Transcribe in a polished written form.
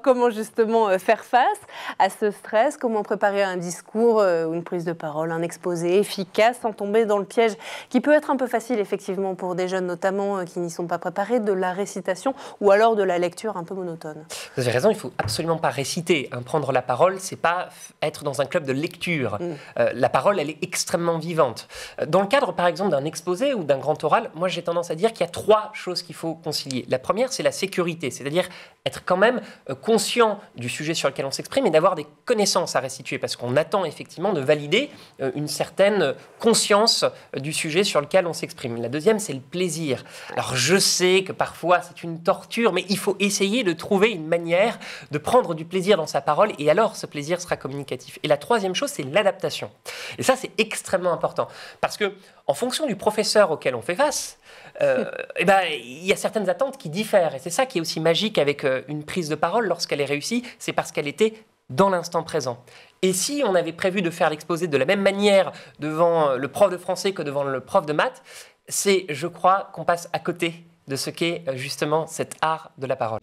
Alors, comment justement faire face à ce stress? Comment préparer un discours, une prise de parole, un exposé efficace sans tomber dans le piège qui peut être un peu facile, effectivement, pour des jeunes notamment qui n'y sont pas préparés, de la récitation ou alors de la lecture un peu monotone? Vous avez raison, il ne faut absolument pas réciter. Prendre la parole, c'est pas être dans un club de lecture. La parole, elle est extrêmement vivante. Dans le cadre, par exemple, d'un exposé ou d'un grand oral, moi, j'ai tendance à dire qu'il y a 3 choses qu'il faut concilier. La première, c'est la sécurité, c'est-à-dire être quand même conscient du sujet sur lequel on s'exprime et d'avoir des connaissances à restituer, parce qu'on attend effectivement de valider une certaine conscience du sujet sur lequel on s'exprime. La deuxième, c'est le plaisir. Alors, je sais que parfois, c'est une torture, mais il faut essayer de trouver une manière de prendre du plaisir dans sa parole, et alors ce plaisir sera communicatif. Et la troisième chose, c'est l'adaptation. Et ça, c'est extrêmement important, parce que en fonction du professeur auquel on fait face, il y a certaines attentes qui diffèrent. Et c'est ça qui est aussi magique avec une prise de parole lorsqu'elle est réussie, c'est parce qu'elle était dans l'instant présent. Et si on avait prévu de faire l'exposé de la même manière devant le prof de français que devant le prof de maths, c'est, je crois, qu'on passe à côté de ce qu'est justement cet art de la parole.